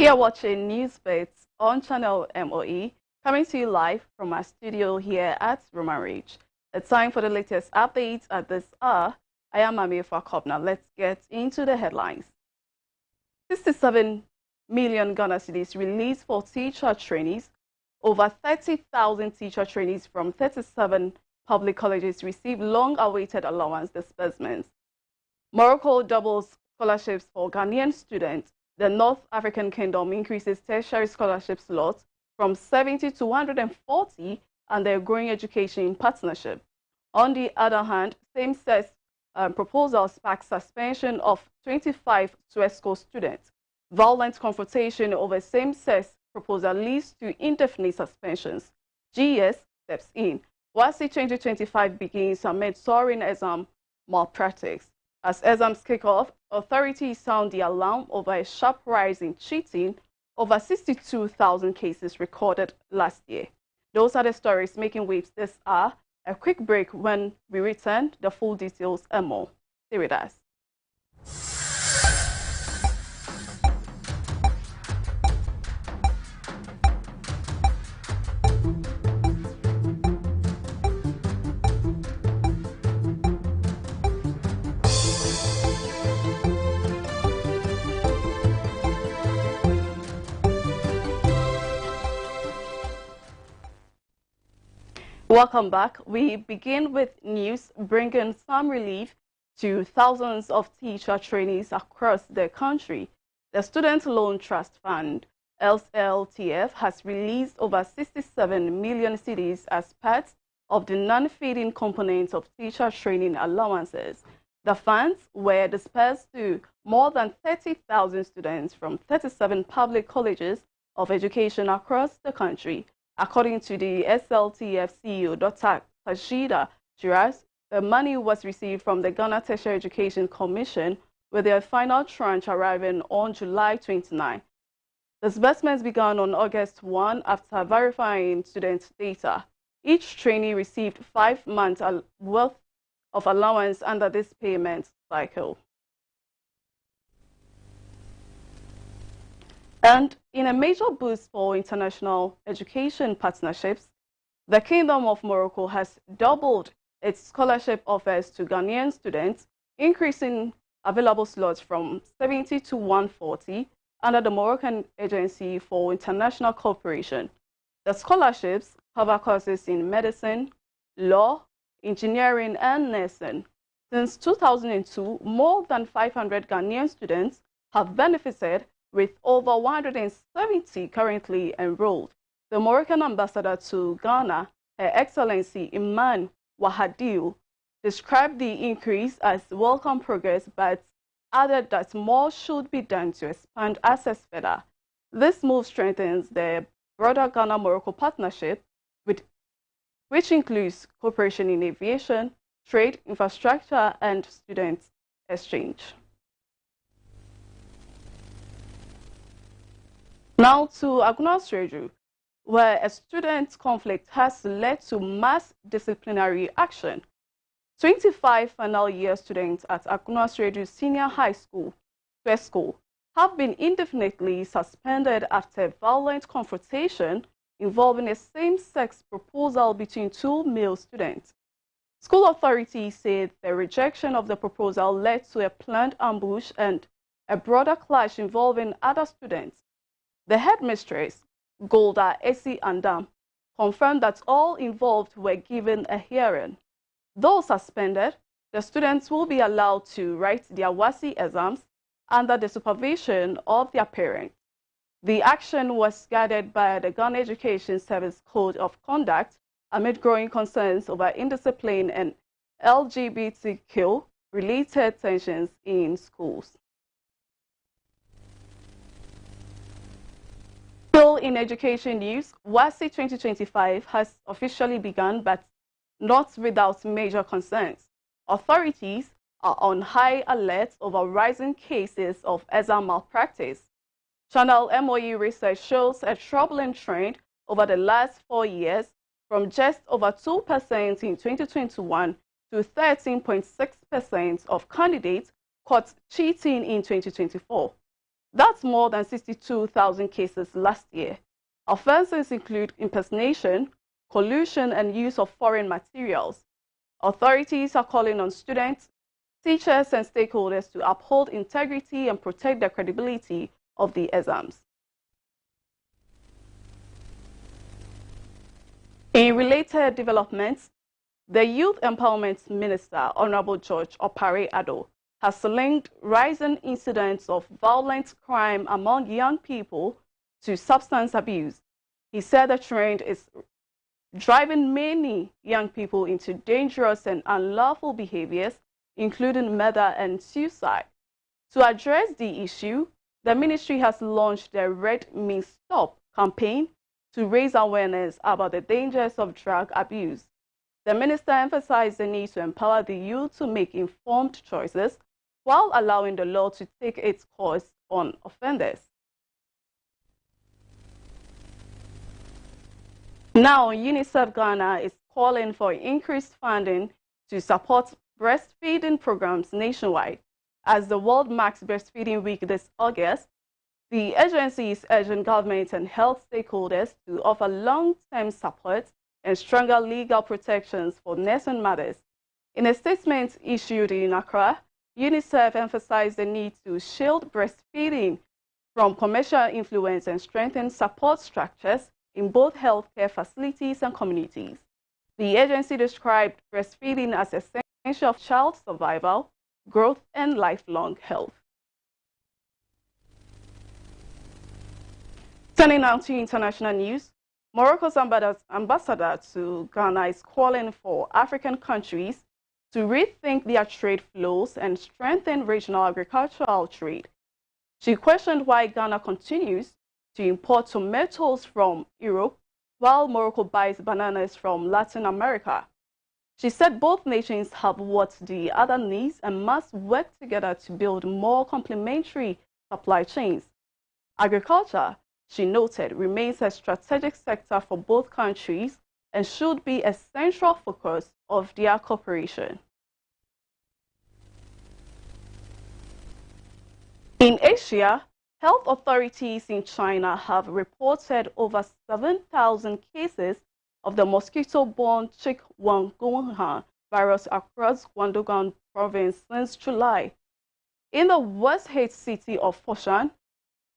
You're watching News Bitz on channel MOE, coming to you live from our studio here at Roman Ridge. It's time for the latest updates at this hour. I am Amir Fakobna. Let's get into the headlines. 67 million Ghana cedis released for teacher trainees. Over 30,000 teacher trainees from 37 public colleges received long-awaited allowance disbursements. Morocco doubles scholarships for Ghanaian students. The North African Kingdom increases tertiary scholarship slots from 70 to 140 and their growing education partnership. On the other hand, same-sex proposals spark suspension of 25 SUESCO students. Violent confrontation over same-sex proposal leads to indefinite suspensions. GS steps in. WASI 2025 begins amid soaring exam malpractice. As exams kick off, authorities sound the alarm over a sharp rise in cheating, over 62,000 cases recorded last year. Those are the stories making waves this hour. A quick break. When we return, the full details and more. Stay with us. Welcome back. We begin with news bringing some relief to thousands of teacher trainees across the country. The Student Loan Trust Fund, SLTF, has released over 67 million cedis as part of the non-feeding component of teacher training allowances. The funds were dispersed to more than 30,000 students from 37 public colleges of education across the country. According to the SLTF CEO, Dr. Tajida Jiras, the money was received from the Ghana Tertiary Education Commission, with their final tranche arriving on July 29. Disbursements began on August 1 after verifying student data. Each trainee received 5 months' worth of allowance under this payment cycle. And in a major boost for international education partnerships, the Kingdom of Morocco has doubled its scholarship offers to Ghanaian students, increasing available slots from 70 to 140 under the Moroccan Agency for International Cooperation. The scholarships cover courses in medicine, law, engineering, and nursing. Since 2002, more than 500 Ghanaian students have benefited, with over 170 currently enrolled. The Moroccan ambassador to Ghana, Her Excellency Iman Wahadil, described the increase as welcome progress, but added that more should be done to expand access further. This move strengthens the broader Ghana-Morocco partnership, which includes cooperation in aviation, trade, infrastructure, and student exchange. Now to Aguna, where a student conflict has led to mass disciplinary action. 25 final year students at Aguna Senior High School, SUESCO, have been indefinitely suspended after violent confrontation involving a same-sex proposal between two male students. School authorities said the rejection of the proposal led to a planned ambush and a broader clash involving other students. The headmistress, Golda Esi Andam, confirmed that all involved were given a hearing. Though suspended, the students will be allowed to write their WASI exams under the supervision of their parents. The action was guided by the Ghana Education Service Code of Conduct amid growing concerns over indiscipline and LGBTQ-related tensions in schools. Still in education news, WASI 2025 has officially begun, but not without major concerns. Authorities are on high alert over rising cases of exam malpractice. Channel MOE research shows a troubling trend over the last 4 years, from just over 2% in 2021 to 13.6% of candidates caught cheating in 2024. That's more than 62,000 cases last year. Offenses include impersonation, collusion, and use of foreign materials. Authorities are calling on students, teachers, and stakeholders to uphold integrity and protect the credibility of the exams. In related developments, the Youth Empowerment Minister, Honorable George Opare Ado, has linked rising incidents of violent crime among young people to substance abuse. He said the trend is driving many young people into dangerous and unlawful behaviors, including murder and suicide. To address the issue, the ministry has launched the Red Means Stop campaign to raise awareness about the dangers of drug abuse. The minister emphasized the need to empower the youth to make informed choices while allowing the law to take its course on offenders. Now, UNICEF Ghana is calling for increased funding to support breastfeeding programs nationwide. As the world marks Breastfeeding Week this August, the agency is urging government and health stakeholders to offer long-term support and stronger legal protections for nursing mothers. In a statement issued in Accra, UNICEF emphasized the need to shield breastfeeding from commercial influence and strengthen support structures in both healthcare facilities and communities. The agency described breastfeeding as essential for child survival, growth, and lifelong health. Turning now to international news, Morocco's ambassador to Ghana is calling for African countries to rethink their trade flows and strengthen regional agricultural trade. She questioned why Ghana continues to import tomatoes from Europe while Morocco buys bananas from Latin America. She said both nations have what the other needs and must work together to build more complementary supply chains. Agriculture, she noted, remains a strategic sector for both countries and should be a central focus of their cooperation. In Asia, health authorities in China have reported over 7,000 cases of the mosquito-borne Chikungunya virus across Guangdong province since July. In the West-Hate city of Foshan,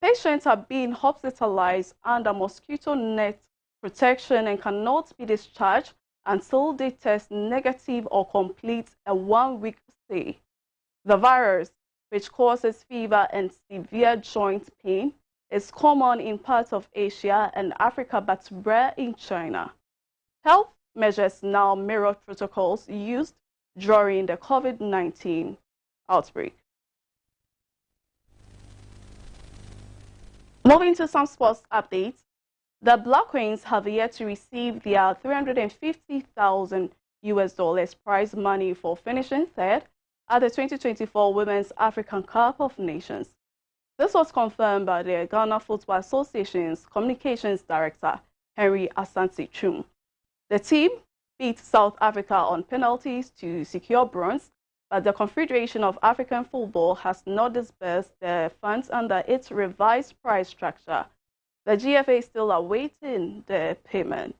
patients are being hospitalized under mosquito net protection and cannot be discharged until they test negative or complete a one-week stay. The virus, which causes fever and severe joint pain, is common in parts of Asia and Africa but rare in China. Health measures now mirror protocols used during the COVID-19 outbreak. Moving to some sports updates, the Black Queens have yet to receive their $350,000 prize money for finishing third at the 2024 Women's African Cup of Nations. This was confirmed by the Ghana Football Association's Communications Director, Henry Asante Chum. The team beat South Africa on penalties to secure bronze, but the Confederation of African Football has not disbursed the funds under its revised prize structure. The GFA is still awaiting the payment.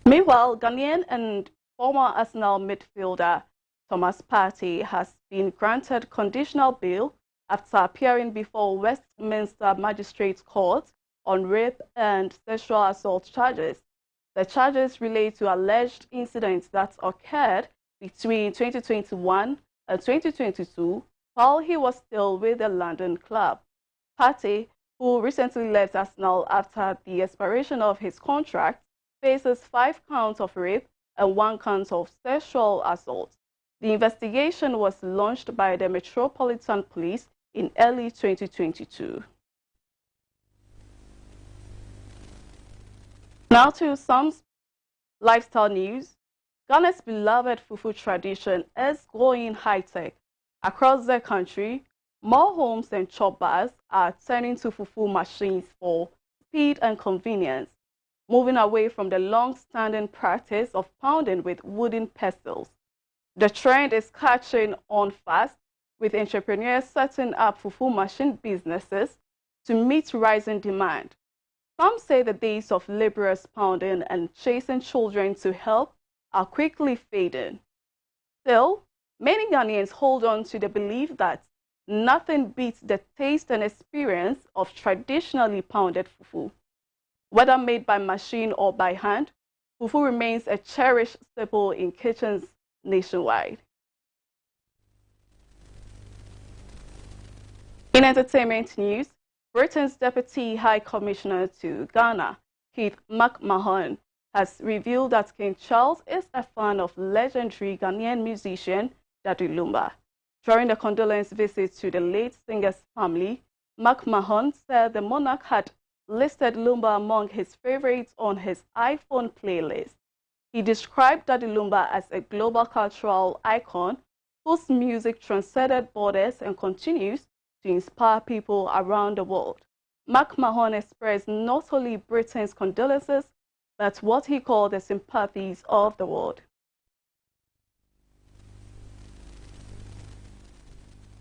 Meanwhile, Ghanaian and former Arsenal midfielder Thomas Partey has been granted conditional bail after appearing before Westminster Magistrates Court on rape and sexual assault charges. The charges relate to alleged incidents that occurred between 2021 and 2022 while he was still with the London club. Partey, who recently left Arsenal after the expiration of his contract, faces 5 counts of rape and 1 count of sexual assault. The investigation was launched by the Metropolitan Police in early 2022. Now to some lifestyle news. Ghana's beloved fufu tradition is going high-tech. Across the country, more homes and chop bars are turning to fufu machines for speed and convenience, moving away from the long-standing practice of pounding with wooden pestles. The trend is catching on fast, with entrepreneurs setting up fufu machine businesses to meet rising demand. Some say the days of laborers pounding and chasing children to help are quickly fading. Still, many Ghanaians hold on to the belief that nothing beats the taste and experience of traditionally pounded fufu. Whether made by machine or by hand, fufu remains a cherished staple in kitchens nationwide. In entertainment news, Britain's Deputy High Commissioner to Ghana, Keith McMahon, has revealed that King Charles is a fan of legendary Ghanaian musician Daddy Lumba. During the condolence visit to the late singer's family, McMahon said the monarch had listed Lumba among his favorites on his iPhone playlist. He described Daddy Lumba as a global cultural icon whose music transcended borders and continues to inspire people around the world. McMahon expressed not only Britain's condolences, but what he called the sympathies of the world.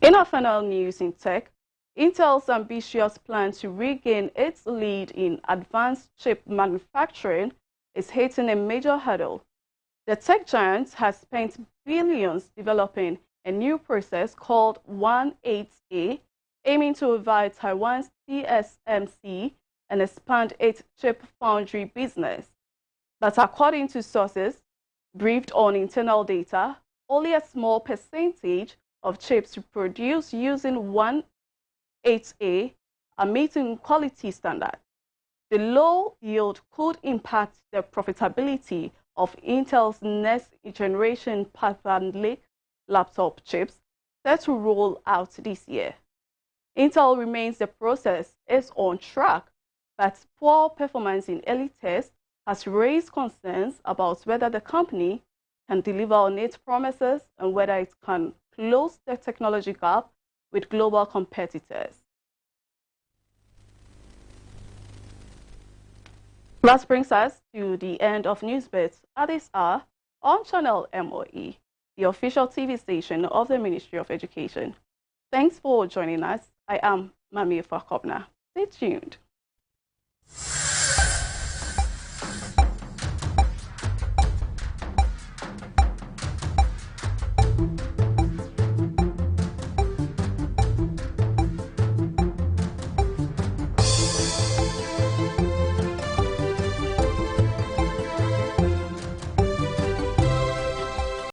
In our final news in tech, Intel's ambitious plan to regain its lead in advanced chip manufacturing is hitting a major hurdle. The tech giant has spent billions developing a new process called 18A, aiming to revive Taiwan's TSMC and expand its chip foundry business. But according to sources briefed on internal data, only a small percentage of chips produced using 18A are meeting quality standards. The low yield could impact the profitability of Intel's next generation Panther Lake laptop chips set to roll out this year. Intel remains the process is on track, but poor performance in early tests has raised concerns about whether the company can deliver on its promises and whether it can close the technology gap with global competitors. That brings us to the end of Newsbits at this hour on Channel MOE, the official TV station of the Ministry of Education. Thanks for joining us. I am Mami Fakobna. Stay tuned.